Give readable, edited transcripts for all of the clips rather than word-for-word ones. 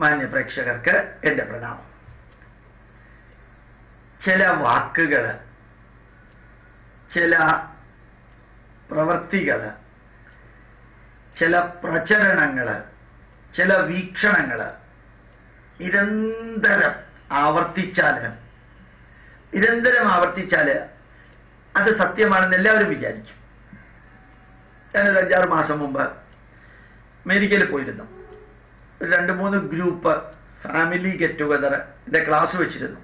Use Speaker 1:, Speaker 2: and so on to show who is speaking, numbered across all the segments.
Speaker 1: മാന്യ പ്രേക്ഷകർക്ക് എൻ്റെ പ്രണാമം. ചില വാക്കുകൾ, ചില പ്രവൃത്തികൾ, ചില പ്രചരണങ്ങൾ, ചില വീക്ഷണങ്ങൾ നിരന്തരം ആവർത്തിച്ചാൽ അത് സത്യമാണെന്ന് എല്ലാവരും വിചാരിക്കും. ഞാനൊരു 5-6 മാസം മുമ്പ് അമേരിക്കയിൽ പോയിരുന്നു. ഒരു 2-3 ഗ്രൂപ്പ് ഫാമിലി ഗെറ്റ് ടുഗദറിന്റെ ക്ലാസ് വെച്ചിരുന്നു.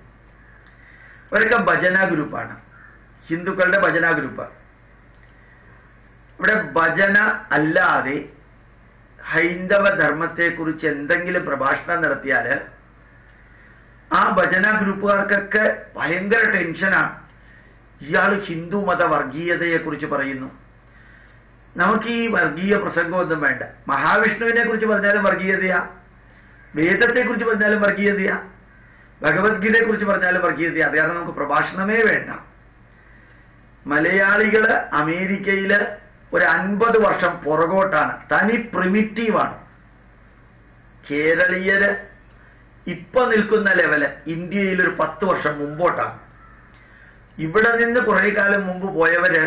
Speaker 1: അവരൊക്കെ ഭജന ഗ്രൂപ്പാണ്, ഹിന്ദുക്കളുടെ ഭജന ഗ്രൂപ്പ്. ഇവിടെ ഭജന അല്ലാതെ ഹൈന്ദവ ധർമ്മത്തെക്കുറിച്ച് എന്തെങ്കിലും പ്രഭാഷണം നടത്തിയാൽ ആ ഭജന ഗ്രൂപ്പുകാർക്കൊക്കെ ഭയങ്കര ടെൻഷനാണ്. ഇയാൾ ഹിന്ദു മത വർഗീയതയെക്കുറിച്ച് പറയുന്നു. നമുക്ക് ഈ വർഗീയ പ്രസംഗമൊന്നും വേണ്ട. മഹാവിഷ്ണുവിനെ കുറിച്ച് പറഞ്ഞാലും വർഗീയതയാ, വേദത്തെക്കുറിച്ച് പറഞ്ഞാലും വർഗീയതയാ, ഭഗവത്ഗീതയെ കുറിച്ച് പറഞ്ഞാലും വർഗീയതയാ. അത് കാരണം നമുക്ക് പ്രഭാഷണമേ വേണ്ട. മലയാളികള് അമേരിക്കയില് ഒരു 50 വർഷം പുറകോട്ടാണ്, തനി പ്രിമിറ്റീവാണ്. കേരളീയര് ഇപ്പൊ നിൽക്കുന്ന ലെവല് ഇന്ത്യയിൽ ഒരു 10 വർഷം മുമ്പോട്ടാണ്. ഇവിടെ നിന്ന് കുറെ കാലം മുമ്പ് പോയവര്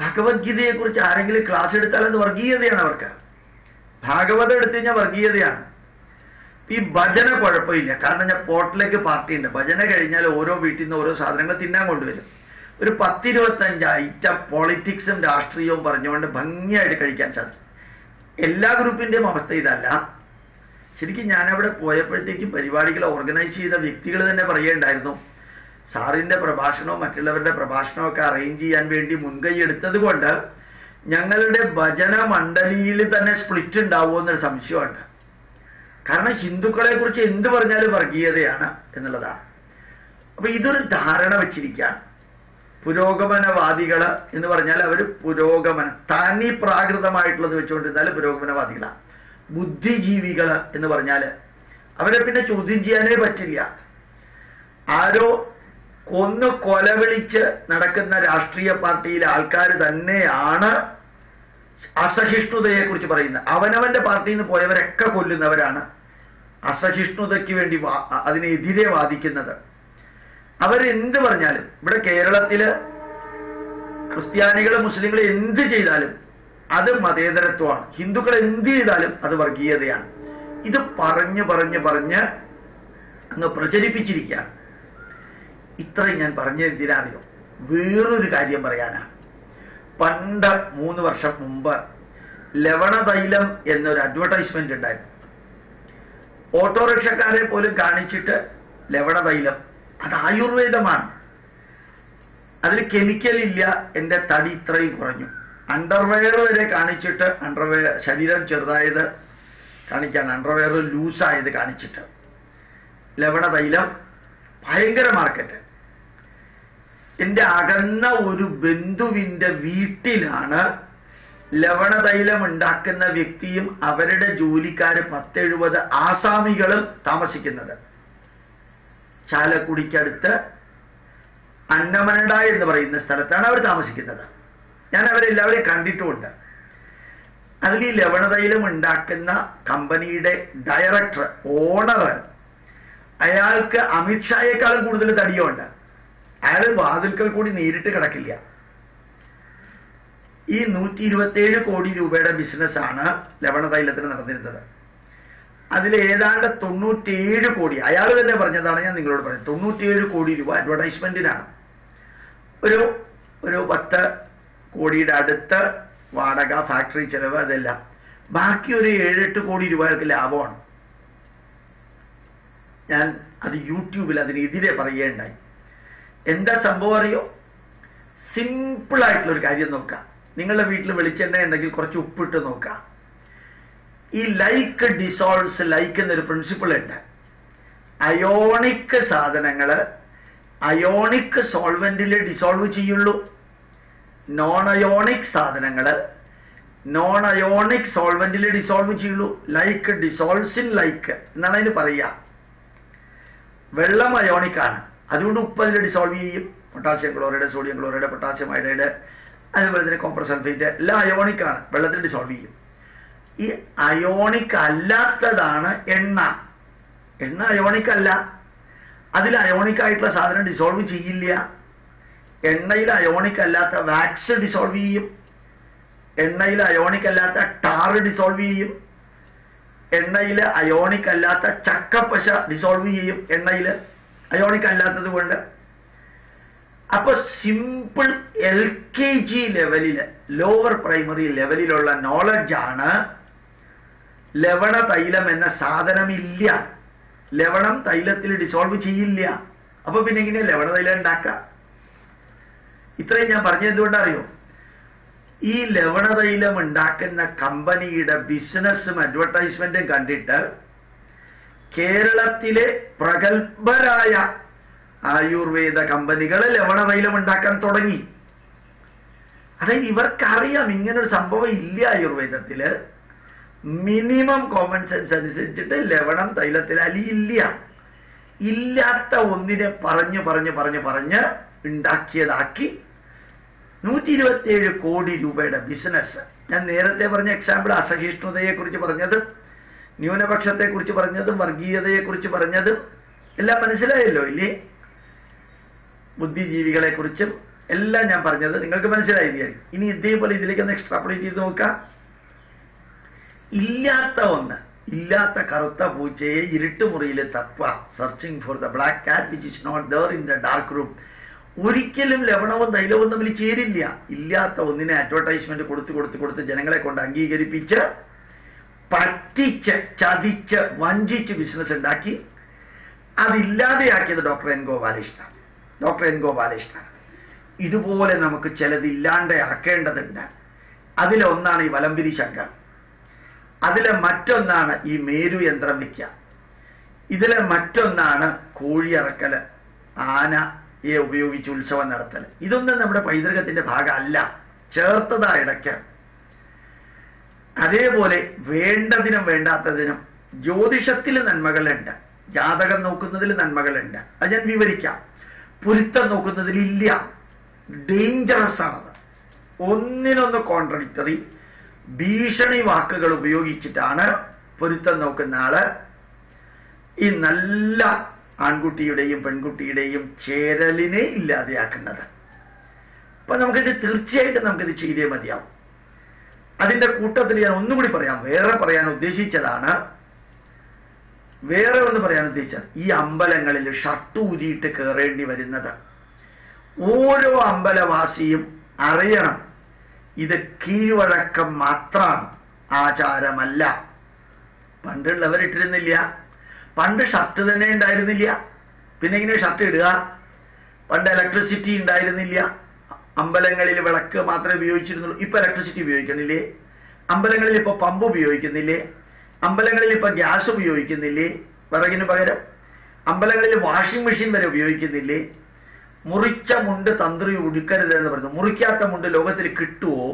Speaker 1: ഭഗവത്ഗീതയെ കുറിച്ച് ആരെങ്കിലും ക്ലാസ് എടുത്താൽ അത് വർഗീയതയാണ്. അവർക്ക് ഭാഗവതം എടുത്തു കഴിഞ്ഞാൽ വർഗീയതയാണ്. ഈ ഭജന കുഴപ്പമില്ല, കാരണം ഞാൻ പോർട്ടിലേക്ക് പാർട്ടി ഉണ്ട്. ഭജന കഴിഞ്ഞാൽ ഓരോ വീട്ടിൽ നിന്ന് ഓരോ സാധനങ്ങൾ തിന്നാൻ കൊണ്ടുവരും. ഒരു 10-25 ഐറ്റം പൊളിറ്റിക്സും രാഷ്ട്രീയവും പറഞ്ഞുകൊണ്ട് ഭംഗിയായിട്ട് കഴിക്കാൻ സാധിക്കും. എല്ലാ ഗ്രൂപ്പിന്റെയും അവസ്ഥ ഇതല്ല. ശരിക്കും ഞാനവിടെ പോയപ്പോഴത്തേക്കും പരിപാടികൾ ഓർഗനൈസ് ചെയ്ത വ്യക്തികൾ തന്നെ പറയുകയുണ്ടായിരുന്നു, സാറിന്റെ പ്രഭാഷണവും മറ്റുള്ളവരുടെ പ്രഭാഷണമൊക്കെ അറേഞ്ച് ചെയ്യാൻ വേണ്ടി മുൻകൈ എടുത്തത് കൊണ്ട് ഞങ്ങളുടെ ഭജന മണ്ഡലിയിൽ തന്നെ സ്പ്ലിറ്റ് ഉണ്ടാവുമോ എന്നൊരു സംശയമുണ്ട്. കാരണം ഹിന്ദുക്കളെ കുറിച്ച് എന്ത് പറഞ്ഞാലും വർഗീയതയാണ് എന്നുള്ളതാണ്. അപ്പൊ ഇതൊരു ധാരണ വെച്ചിരിക്കുകയാണ്. പുരോഗമനവാദികള് എന്ന് പറഞ്ഞാൽ അവർ പുരോഗമനം തനി പ്രാകൃതമായിട്ടുള്ളത് വെച്ചുകൊണ്ടിരുന്നാൽ പുരോഗമനവാദികളാണ്. ബുദ്ധിജീവികള് എന്ന് പറഞ്ഞാൽ അവരെ പിന്നെ ചോദ്യം ചെയ്യാനേ പറ്റില്ല. ആരോ കൊലവിളിച്ച് നടക്കുന്ന രാഷ്ട്രീയ പാർട്ടിയിലെ ആൾക്കാർ തന്നെയാണ് അസഹിഷ്ണുതയെ കുറിച്ച് പറയുന്നത്. അവനവന്റെ പാർട്ടിയിൽ നിന്ന് പോയവരൊക്കെ കൊല്ലുന്നവരാണ് അസഹിഷ്ണുതയ്ക്ക് വേണ്ടി അതിനെതിരെ വാദിക്കുന്നത്. അവരെന്ത് പറഞ്ഞാലും, ഇവിടെ കേരളത്തില് ക്രിസ്ത്യാനികള് മുസ്ലിങ്ങൾ എന്ത് ചെയ്താലും അത് മതേതരത്വമാണ്. ഹിന്ദുക്കൾ എന്ത് ചെയ്താലും അത് വർഗീയതയാണ്. ഇത് പറഞ്ഞ് അങ്ങ് പ്രചരിപ്പിച്ചിരിക്കുകയാണ്. ഇത്രയും ഞാൻ പറഞ്ഞ എന്തിനറിയോ? വേറൊരു കാര്യം പറയാനാണ്. പണ്ട് 3 വർഷം മുമ്പ് ലവണതൈലം എന്നൊരു അഡ്വർടൈസ്മെന്റ് ഉണ്ടായിരുന്നു. ഓട്ടോറിക്ഷക്കാരെ പോലും കാണിച്ചിട്ട് ലവണതൈലം, അത് ആയുർവേദമാണ്, അതിൽ കെമിക്കൽ ഇല്ല, എൻ്റെ തടി ഇത്രയും കുറഞ്ഞു. അണ്ടർവെയർ വരെ കാണിച്ചിട്ട്, അണ്ടർവെയർ ശരീരം ചെറുതായത് കാണിക്കാണ്, അണ്ടർവെയർ ലൂസായത് കാണിച്ചിട്ട്. ലവണതൈലം ഭയങ്കര മാർക്കറ്റ്. എൻ്റെ അകന്ന ഒരു ബന്ധുവിൻ്റെ വീട്ടിലാണ് ലവണതൈലം ഉണ്ടാക്കുന്ന വ്യക്തിയും അവരുടെ ജോലിക്കാര് 10-70 ആസാമികളും താമസിക്കുന്നത്. ചാലക്കുടിക്കടുത്ത് അന്നമനട എന്ന് പറയുന്ന സ്ഥലത്താണ് അവർ താമസിക്കുന്നത്. ഞാൻ അവരെല്ലാവരെയും കണ്ടിട്ടുമുണ്ട്. അതിൽ ഈ ലവണതൈലം ഉണ്ടാക്കുന്ന കമ്പനിയുടെ ഡയറക്ടർ, ഓണർ, അയാൾക്ക് അമിത്ഷായേക്കാളും കൂടുതൽ തടിയുണ്ട്. അയാൾ വാതിൽക്കൽ കൂടി നേരിട്ട് കിടക്കില്ല. ഈ 127 കോടി രൂപയുടെ ബിസിനസ്സാണ് ലവണതൈലത്തിന് നടന്നിരുന്നത്. അതിൽ ഏതാണ്ട് 97 കോടി, അയാൾ തന്നെ പറഞ്ഞതാണ്, ഞാൻ നിങ്ങളോട് പറഞ്ഞത്, 97 കോടി രൂപ അഡ്വർടൈസ്മെന്റിനാണ്. ഒരു 10 കോടിയുടെ അടുത്ത് വാടക, ഫാക്ടറി ചെലവ്, അതെല്ലാം. ബാക്കി ഒരു 7-8 കോടി രൂപകൾക്ക് ലാഭമാണ്. ഞാൻ അത് യൂട്യൂബിൽ അതിനെതിരെ പറയുകയുണ്ടായി. എന്താ സംഭവം അറിയോ? സിമ്പിളായിട്ടുള്ളൊരു കാര്യം നോക്കാം. നിങ്ങളുടെ വീട്ടിൽ വെളിച്ചെണ്ണ ഉണ്ടെങ്കിൽ കുറച്ച് ഉപ്പിട്ട് നോക്കാം. ഈ ലൈക്ക് ഡിസോൾവ്സ് ലൈക്ക് എന്നൊരു പ്രിൻസിപ്പിൾ ഉണ്ട്. അയോണിക് സാധനങ്ങൾ അയോണിക് സോൾവെന്റിൽ ഡിസോൾവ് ചെയ്യുള്ളൂ. നോൺ അയോണിക് സാധനങ്ങൾ നോൺ അയോണിക് സോൾവെന്റിൽ ഡിസോൾവ് ചെയ്യുള്ളൂ. ലൈക്ക് ഡിസോൾവ്സ് ഇൻ ലൈക്ക് എന്നാണ് അതിന് പറയുക. വെള്ളം അയോണിക് ആണ്, അതുകൊണ്ട് ഉപ്പ് അതിൽ ഡിസോൾവ് ചെയ്യും. Potassium chloride, sodium chloride, potassium hydride, അതുപോലെ തന്നെ കോപ്പർ സൾഫേറ്റ് എല്ലാം അയോണിക് ആണ്, വെള്ളത്തിൽ ഡിസോൾവ് ചെയ്യും. ഈ അയോണിക് അല്ലാത്തതാണ് എണ്ണ. എണ്ണ അയോണിക് അല്ല. അതിൽ അയോണിക് ആയിട്ടുള്ള സാധനം ഡിസോൾവ് ചെയ്യില്ല. എണ്ണയിൽ അയോണിക് അല്ലാത്ത വാക്സ് ഡിസോൾവ് ചെയ്യും. എണ്ണയിൽ അയോണിക് അല്ലാത്ത ടാറ് ഡിസോൾവ് ചെയ്യും. എണ്ണയിൽ അയോണിക് അല്ലാത്ത ചക്കപ്പശ ഡിസോൾവ് ചെയ്യും. എണ്ണയിൽ അയോണിക് അല്ലാത്തത് കൊണ്ട്. അപ്പൊ സിമ്പിൾ LKG ലെവലില്, ലോവർ പ്രൈമറി ലെവലിലുള്ള നോളജാണ് ലവണ തൈലം എന്ന സാധനമില്ല. ലവണം തൈലത്തിൽ ഡിസോൾവ് ചെയ്യില്ല. അപ്പൊ പിന്നെ എങ്ങനെയാ ലവണ തൈലം ഉണ്ടാക്കാം? ഇത്രയും ഞാൻ പറഞ്ഞത് എന്തുകൊണ്ടറിയോ? ഈ ലവണതൈലം ഉണ്ടാക്കുന്ന കമ്പനിയുടെ ബിസിനസ്സും അഡ്വർടൈസ്മെന്റും കണ്ടിട്ട് കേരളത്തിലെ പ്രഗത്ഭരായ ആയുർവേദ കമ്പനികൾ ലവണതൈലം ഉണ്ടാക്കാൻ തുടങ്ങി. അതായത് ഇവർക്കറിയാം ഇങ്ങനൊരു സംഭവം ഇല്ല ആയുർവേദത്തില്. മിനിമം കോമൺ സെൻസ് അനുസരിച്ചിട്ട് ലവണം തൈലത്തിൽ അലിയില്ല. ഇല്ലാത്ത ഒന്നിനെ പറഞ്ഞ് ഉണ്ടാക്കിയതാക്കി 127 കോടി രൂപയുടെ ബിസിനസ്. ഞാൻ നേരത്തെ പറഞ്ഞ എക്സാമ്പിൾ അസഹിഷ്ണുതയെക്കുറിച്ച് പറഞ്ഞതും ന്യൂനപക്ഷത്തെക്കുറിച്ച് പറഞ്ഞതും വർഗീയതയെക്കുറിച്ച് പറഞ്ഞതും എല്ലാം മനസ്സിലായല്ലോ ഇല്ലേ? ബുദ്ധിജീവികളെക്കുറിച്ചും എല്ലാം ഞാൻ പറഞ്ഞത് നിങ്ങൾക്ക് മനസ്സിലായി. ഇനി ഇതേപോലെ ഇതിലേക്കൊന്ന് എക്സ്ട്രാപ്പുലേറ്റ് ചെയ്ത് നോക്കാം. ഇല്ലാത്ത ഒന്ന്, ഇല്ലാത്ത കറുത്ത പൂച്ചയെ ഇരുട്ടുമുറിയിൽ തപ്പുക, searching for the black cat which is not there in the dark room. ഒരിക്കലും ലവണവും തൈലവും തമ്മിൽ ചേരില്ല. ഇല്ലാത്ത ഒന്നിനെ അഡ്വർടൈസ്മെന്റ് കൊടുത്ത് ജനങ്ങളെ കൊണ്ട് അംഗീകരിപ്പിച്ച് പറ്റിച്ച് ചതിച്ച് വഞ്ചിച്ച് ബിസിനസ് ഉണ്ടാക്കി അതില്ലാതെയാക്കിയത് ഡോക്ടർ എൻ ഗോപാലകൃഷ്ണൻ. ഇതുപോലെ നമുക്ക് ചിലത് ഇല്ലാണ്ടാക്കേണ്ടതുണ്ട്. അതിലൊന്നാണ് ഈ വലംപിരി ശങ്ക. അതിലെ മറ്റൊന്നാണ് ഈ മേരു യന്ത്രം വിദ്യ. ഇതിലെ മറ്റൊന്നാണ് കോഴിയറക്കല്, ആനയെ ഉപയോഗിച്ച് ഉത്സവം നടത്തൽ. ഇതൊന്നും നമ്മുടെ പൈതൃകത്തിന്റെ ഭാഗമല്ല, ചേർത്തതാ ഇടയ്ക്ക്. അതേപോലെ വേണ്ടതിനും വേണ്ടാത്തതിനും ജ്യോതിഷത്തിൽ നന്മകളുണ്ട്, ജാതകം നോക്കുന്നതിൽ നന്മകളുണ്ട്. അത് ഞാൻ വിവരിക്കാം. പൊരുത്തം നോക്കുന്നതിലില്ല. ഡേഞ്ചറസ് ആണത്. ഒന്നിനൊന്ന് കോൺട്രഡിക്ടറി ഭീഷണി വാക്കുകൾ ഉപയോഗിച്ചിട്ടാണ് പൊരുത്തം നോക്കുന്ന ആള് ഈ നല്ല ആൺകുട്ടിയുടെയും പെൺകുട്ടിയുടെയും ചേരലിനെ ഇല്ലാതെയാക്കുന്നത്. അപ്പൊ നമുക്കിത് തീർച്ചയായിട്ടും നമുക്കിത് ചെയ്തേ മതിയാവും. അതിന്റെ കൂട്ടത്തിൽ ഞാൻ ഒന്നുകൂടി പറയാൻ ഉദ്ദേശിച്ചത് ഈ അമ്പലങ്ങളിൽ ഷർട്ട് ഊരിയിട്ട് കയറേണ്ടി വരുന്നത്. ഓരോ അമ്പലവാസിയും അറിയണം, ഇത് കീഴ്വഴക്കം മാത്രമാണ്, ആചാരമല്ല. പണ്ടുള്ളവരിട്ടിരുന്നില്ല. പണ്ട് ഷർട്ട് തന്നെ ഉണ്ടായിരുന്നില്ല. പിന്നെ എങ്ങനെ ഷർട്ട് ഇടുക? പണ്ട് ഇലക്ട്രിസിറ്റി ഉണ്ടായിരുന്നില്ല. അമ്പലങ്ങളിൽ വിളക്ക് മാത്രമേ ഉപയോഗിച്ചിരുന്നുള്ളൂ. ഇപ്പൊ ഇലക്ട്രിസിറ്റി ഉപയോഗിക്കണില്ലേ? അമ്പലങ്ങളിൽ ഇപ്പൊ പമ്പ് ഉപയോഗിക്കുന്നില്ലേ? അമ്പലങ്ങളിൽ ഇപ്പൊ ഗ്യാസ് ഉപയോഗിക്കുന്നില്ലേ വിറകിന് പകരം? അമ്പലങ്ങളിൽ വാഷിംഗ് മെഷീൻ വരെ ഉപയോഗിക്കുന്നില്ലേ? മുറിച്ച മുണ്ട് തന്ത്രി ഉടുക്കരുത് എന്ന് പറഞ്ഞു. മുറിക്കാത്ത മുണ്ട് ലോകത്തിൽ കിട്ടുമോ?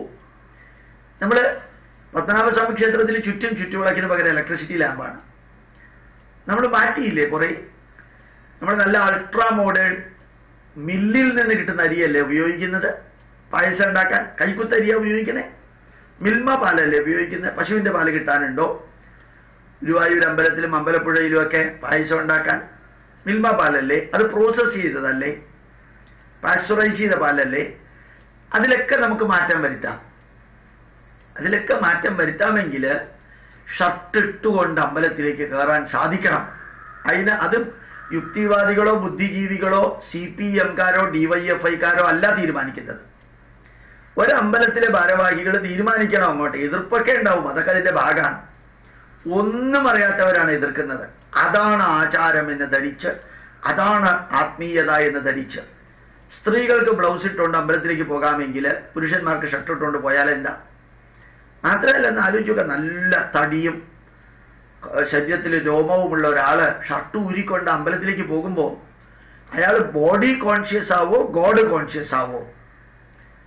Speaker 1: നമ്മള് പത്മനാഭസ്വാമി ക്ഷേത്രത്തിൽ ചുറ്റുവിളക്കിന് പകരം ഇലക്ട്രിസിറ്റി ലാമ്പാണ്. നമ്മൾ മാറ്റിയില്ലേ കുറെ? നമ്മൾ നല്ല അൾട്രാ മോഡേൺ മില്ലിൽ നിന്ന് കിട്ടുന്ന അരിയല്ലേ ഉപയോഗിക്കുന്നത് പായസം ഉണ്ടാക്കാൻ? കൈക്കുത്തരിയാ ഉപയോഗിക്കണേ? മിൽമ പാലല്ലേ ഉപയോഗിക്കുന്നത്? പശുവിന്റെ പാല് കിട്ടാനുണ്ടോ? ഗുരുവായൂർ അമ്പലത്തിലും അമ്പലപ്പുഴയിലും ഒക്കെ പായസം ഉണ്ടാക്കാൻ മിൽമ പാലല്ലേ? അത് പ്രോസസ് ചെയ്തതല്ലേ? പാസ്ചറൈസ് ചെയ്ത പാലല്ലേ? അതിലൊക്കെ നമുക്ക് മാറ്റം വരുത്താം. അതിലൊക്കെ മാറ്റം വരുത്താമെങ്കിൽ ഷർട്ട് ഇട്ടുകൊണ്ട് അമ്പലത്തിലേക്ക് കയറാൻ സാധിക്കണം. അത് യുക്തിവാദികളോ ബുദ്ധിജീവികളോ CPM-കാരോ DYFI-കാരോ അല്ല തീരുമാനിക്കുന്നത്. ഒരമ്പലത്തിലെ ഭാരവാഹികൾ തീരുമാനിക്കണം. അങ്ങോട്ട് എതിർപ്പൊക്കെ ഉണ്ടാവും, അതൊക്കെ അതിന്റെ ഭാഗമാണ്. ഒന്നും അറിയാത്തവരാണ് എതിർക്കുന്നത്. അതാണ് ആചാരം എന്ന് ധരിച്ച്, അതാണ് ആത്മീയത എന്ന് ധരിച്ച്. സ്ത്രീകൾക്ക് ബ്ലൗസ് ഇട്ടുകൊണ്ട് അമ്പലത്തിലേക്ക് പോകാമെങ്കിൽ പുരുഷന്മാർക്ക് ഷർട്ട് ഇട്ടുകൊണ്ട് പോയാലെന്താ? മാത്രമല്ല, ഒന്ന് ആലോചിക്കുക, നല്ല തടിയും ശരീരത്തിൽ രോമവുമുള്ള ഒരാള് ഷർട്ട് ഊരിക്കൊണ്ട് അമ്പലത്തിലേക്ക് പോകുമ്പോൾ അയാൾ ബോഡി കോൺഷ്യസ് ആവോ ഗോഡ് കോൺഷ്യസ് ആവോ?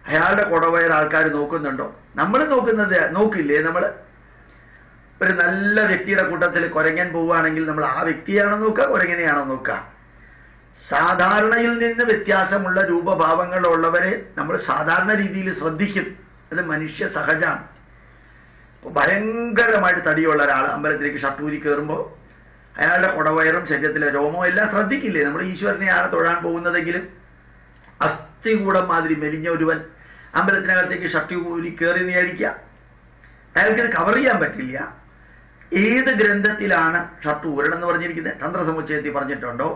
Speaker 1: അയാളുടെ കുടവയർ ആൾക്കാർ നോക്കുന്നുണ്ടോ? നമ്മൾ നോക്കില്ലേ? നമ്മൾ ഒരു നല്ല വ്യക്തിയുടെ കൂട്ടത്തിൽ കുരങ്ങൻ പോവുകയാണെങ്കിൽ നമ്മൾ ആ വ്യക്തിയാണോ നോക്കുക, കുരങ്ങനെയാണോ നോക്കുക? സാധാരണയിൽ നിന്ന് വ്യത്യാസമുള്ള രൂപഭാവങ്ങളുള്ളവരെ നമ്മൾ സാധാരണ രീതിയിൽ ശ്രദ്ധിക്കും. അത് മനുഷ്യ സഹജമാണ്. ഭയങ്കരമായിട്ട് തടിയുള്ള ഒരാൾ അമ്പലത്തിലേക്ക് ഷർട്ട് ഊരി കയറുമ്പോൾ അയാളുടെ കുടവയറും ശരീരത്തിലെ രോമവും എല്ലാം ശ്രദ്ധിക്കില്ലേ? നമ്മൾ ഈശ്വരനെയാണ് തൊഴാൻ പോകുന്നതെങ്കിലും അസ്ഥികൂടം മാതിരി മെലിഞ്ഞ ഒരുവൻ അമ്പലത്തിനകത്തേക്ക് ഷർട്ട് കൂലി കയറി വിചാരിക്കുക, അയാൾക്കിത് കവർ ചെയ്യാൻ പറ്റില്ല. ഏത് ഗ്രന്ഥത്തിലാണ് ഷർട്ട് ഊരണം എന്ന് പറഞ്ഞിരിക്കുന്നത്? തന്ത്രസമുച്ചയത്തിൽ പറഞ്ഞിട്ടുണ്ടോ?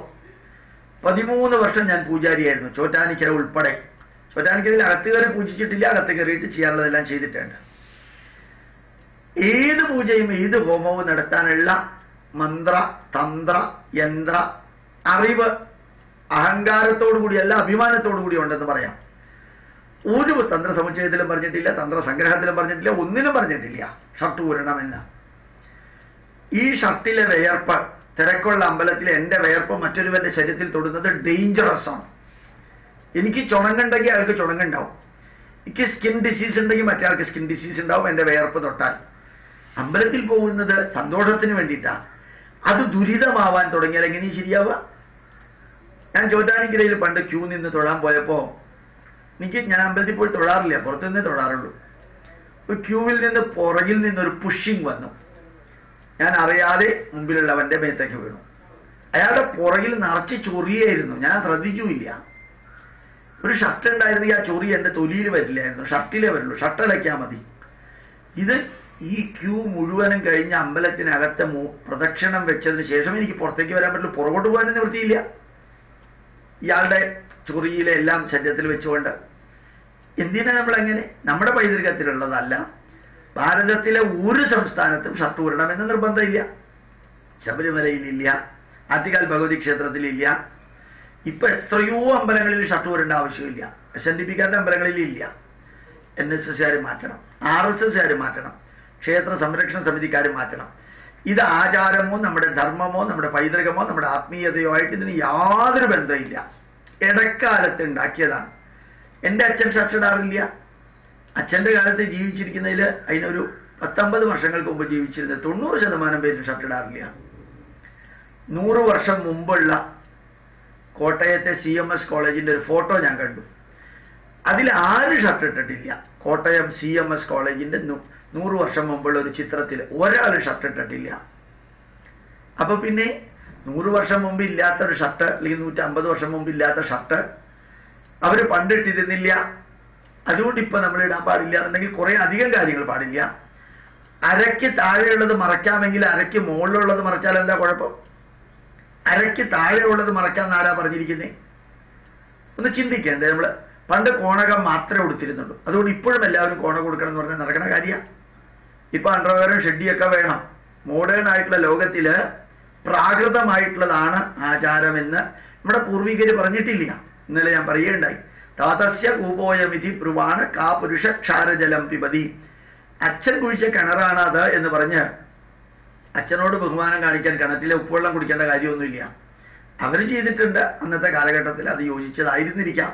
Speaker 1: 13 വർഷം ഞാൻ പൂജാരിയായിരുന്നു, ചോറ്റാനിക്കര ഉൾപ്പെടെ. ചോറ്റാനിക്കരയിൽ അകത്ത് കയറി പൂജിച്ചിട്ടില്ല, അകത്ത് കയറിയിട്ട് ചെയ്യാനുള്ളതെല്ലാം ചെയ്തിട്ടുണ്ട്. ഏത് പൂജയും ഏത് ഹോമവും നടത്താനുള്ള മന്ത്ര, തന്ത്ര, യന്ത്ര അറിവ് അഹങ്കാരത്തോടു കൂടിയല്ല, അഭിമാനത്തോടു കൂടി ഉണ്ടെന്ന് പറയാം. ഒരു തന്ത്രസമുച്ചയത്തിലും പറഞ്ഞിട്ടില്ല, തന്ത്രസംഗ്രഹത്തിലും പറഞ്ഞിട്ടില്ല, ഒന്നിനും പറഞ്ഞിട്ടില്ല ഷർട്ട് ഊരണമെന്ന്. ഈ ഷർട്ടിലെ വിയർപ്പ്, തിരക്കുള്ള അമ്പലത്തിൽ എൻ്റെ വിയർപ്പ് മറ്റൊരുവന്റെ ശരീരത്തിൽ തൊടുന്നത് ഡേഞ്ചറസ് ആണ്. എനിക്ക് ചുണങ്ങുണ്ടെങ്കിൽ അയാൾക്ക് ചുണങ്ങുണ്ടാവും, എനിക്ക് സ്കിൻ ഡിസീസ് ഉണ്ടെങ്കിൽ മറ്റേ സ്കിൻ ഡിസീസ് ഉണ്ടാവും എൻ്റെ വിയർപ്പ് തൊട്ടാൽ. അമ്പലത്തിൽ പോകുന്നത് സന്തോഷത്തിന് വേണ്ടിയിട്ടാണ്. അത് ദുരിതമാവാൻ തുടങ്ങിയാൽ എങ്ങനെയും ശരിയാവുക? ഞാൻ ചോറ്റാനിക്കരയിൽ പണ്ട് ക്യൂ നിന്ന് തൊഴാൻ പോയപ്പോൾ ഞാൻ അമ്പലത്തിൽ പോയി തൊഴാറില്ല, പുറത്തുനിന്നേ തൊഴാറുള്ളൂ. ക്യൂവിൽ നിന്ന് പുറകിൽ നിന്നൊരു പുഷിങ് വന്നു. ഞാൻ അറിയാതെ മുമ്പിലുള്ളവന്റെ മേത്തേക്ക് വീണു. അയാളുടെ പുറകിൽ നിറച്ച് ചൊറിയായിരുന്നു, ഞാൻ ശ്രദ്ധിച്ചുമില്ല. ഒരു ഷർട്ട് ഉണ്ടായിരുന്നെങ്കിൽ ആ ചൊറി എൻ്റെ തൊലിയിൽ വരില്ലായിരുന്നു, ഷർട്ടിലേ വരുള്ളൂ, ഷർട്ട് അടയ്ക്കാൻ മതി. ഇത് ഈ ക്യൂ മുഴുവനും കഴിഞ്ഞ് അമ്പലത്തിനകത്തെ പ്രദക്ഷിണം വെച്ചതിന് ശേഷം എനിക്ക് പുറത്തേക്ക് വരാൻ പറ്റില്ല, പുറകോട്ട് പോകാനും നിവൃത്തിയില്ല. ഇയാളുടെ ചൊറിയിലെ എല്ലാം ശരീരത്തിൽ വെച്ചുകൊണ്ട്. എന്തിനാ നമ്മളെങ്ങനെ? നമ്മുടെ പൈതൃകത്തിലുള്ളതല്ല. ഭാരതത്തിലെ ഒരു സംസ്ഥാനത്തും ഷർട്ട് ഊരണമെന്ന് നിർബന്ധമില്ല. ശബരിമലയിലില്ല, ആറ്റുകാൽ ഭഗവതി ക്ഷേത്രത്തിലില്ല. ഇപ്പൊ എത്രയോ അമ്പലങ്ങളിൽ ഷർട്ട് ഊരേണ്ട ആവശ്യമില്ല. SNDPക്കാരുടെ അമ്പലങ്ങളിലില്ല. NSSകാർ മാറ്റണം, RSSകാർ മാറ്റണം, ക്ഷേത്ര സംരക്ഷണ സമിതിക്കാർ മാറ്റണം. ഇത് ആചാരമോ നമ്മുടെ ധർമ്മമോ നമ്മുടെ പൈതൃകമോ നമ്മുടെ ആത്മീയതയോ ആയിട്ട് ഇതിന് യാതൊരു ബന്ധമില്ല. ഇടക്കാലത്ത് ഉണ്ടാക്കിയതാണ്. എൻ്റെ അച്ഛൻ ഷർട്ട് ഇടാറില്ല. അച്ഛൻ്റെ കാലത്ത് ജീവിച്ചിരിക്കുന്നതിൽ അതിനൊരു 19 വർഷങ്ങൾക്ക് മുമ്പ് ജീവിച്ചിരുന്നത് 90% പേര് ഷർട്ട് ഇടാറില്ല. 100 വർഷം മുമ്പുള്ള കോട്ടയത്തെ CMS കോളേജിൻ്റെ ഒരു ഫോട്ടോ ഞാൻ കണ്ടു. അതിൽ ആരും ഷർട്ട് ഇട്ടിട്ടില്ല. കോട്ടയം CMS കോളേജിൻ്റെ 100 വർഷം മുമ്പുള്ള ഒരു ചിത്രത്തിൽ ഒരാൾ ഷർട്ട് ഇട്ടിട്ടില്ല. അപ്പൊ പിന്നെ 100 വർഷം മുമ്പ് ഇല്ലാത്തൊരു ഷർട്ട്, അല്ലെങ്കിൽ 150 വർഷം മുമ്പ് ഇല്ലാത്ത ഷർട്ട് അവര് പണ്ടിട്ടിരുന്നില്ല, അതുകൊണ്ട് ഇപ്പൊ നമ്മൾ ഇടാൻ പാടില്ല എന്നുണ്ടെങ്കിൽ കുറെ അധികം കാര്യങ്ങൾ പാടില്ല. അരയ്ക്ക് താഴെയുള്ളത് മറയ്ക്കാമെങ്കിൽ അരയ്ക്ക് മുകളിലുള്ളത് മറച്ചാൽ എന്താ കുഴപ്പം? അരയ്ക്ക് താഴെയുള്ളത് മറയ്ക്കാമെന്ന് ആരാ പറഞ്ഞിരിക്കുന്നേ? ഒന്ന് ചിന്തിക്കേണ്ടേ നമ്മള്. പണ്ട് കോണകം മാത്രമേ കൊടുത്തിരുന്നുള്ളൂ, അതുകൊണ്ട് ഇപ്പോഴും എല്ലാവരും കോണകം കൊടുക്കണം എന്ന് പറഞ്ഞാൽ നടക്കണ കാര്യമാണ്. ഇപ്പൊ അണ്ടർവെയറും ഷെഡിയൊക്കെ വേണം. മോഡേൺ ആയിട്ടുള്ള ലോകത്തില് പ്രാകൃതമായിട്ടുള്ളതാണ് ആചാരമെന്ന് നമ്മുടെ പൂർവികര് പറഞ്ഞിട്ടില്ല. ഇന്നലെ ഞാൻ പറയുകയുണ്ടായി, താതസ്യ കൂപോയമിതി ബ്രുവാണ് കാ പുരുഷ ക്ഷാരജലം പിബതി. അച്ഛൻ കുഴിച്ച കിണറാണ് അത് എന്ന് പറഞ്ഞ് അച്ഛനോട് ബഹുമാനം കാണിക്കാൻ കിണറ്റിലെ ഉപ്പുവെള്ളം കുടിക്കേണ്ട കാര്യമൊന്നുമില്ല. അവർ ചെയ്തിട്ടുണ്ട് അന്നത്തെ കാലഘട്ടത്തിൽ. അത് യോജിച്ചതായിരുന്നിരിക്കാം,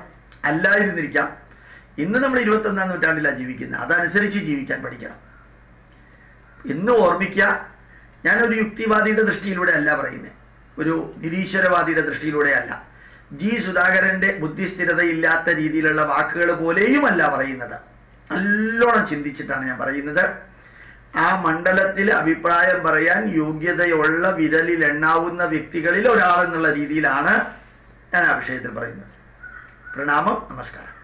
Speaker 1: അല്ലായിരുന്നിരിക്കാം. ഇന്ന് നമ്മൾ 21ാം നൂറ്റാണ്ടിലാണ് ജീവിക്കുന്നത്. അതനുസരിച്ച് ജീവിക്കാൻ പഠിക്കണം. ഇന്ന് ഓർമ്മിക്കുക, ഞാനൊരു യുക്തിവാദിയുടെ ദൃഷ്ടിയിലൂടെ അല്ല പറയുന്നത്, ഒരു നിരീശ്വരവാദിയുടെ ദൃഷ്ടിയിലൂടെ അല്ല. സുധാകരന്റെ ബുദ്ധിസ്ഥിരതയില്ലാത്ത രീതിയിലുള്ള വാക്കുകൾ പോലെയുമല്ല പറയുന്നത്. നല്ലോണം ചിന്തിച്ചിട്ടാണ് ഞാൻ പറയുന്നത്. ആ മണ്ഡലത്തിൽ അഭിപ്രായം പറയാൻ യോഗ്യതയുള്ള വിരലിൽ എണ്ണാവുന്ന വ്യക്തികളിൽ ഒരാളെന്നുള്ള രീതിയിലാണ് ഞാൻ ആ വിഷയത്തിൽ പറയുന്നത്. പ്രണാമം, നമസ്കാരം.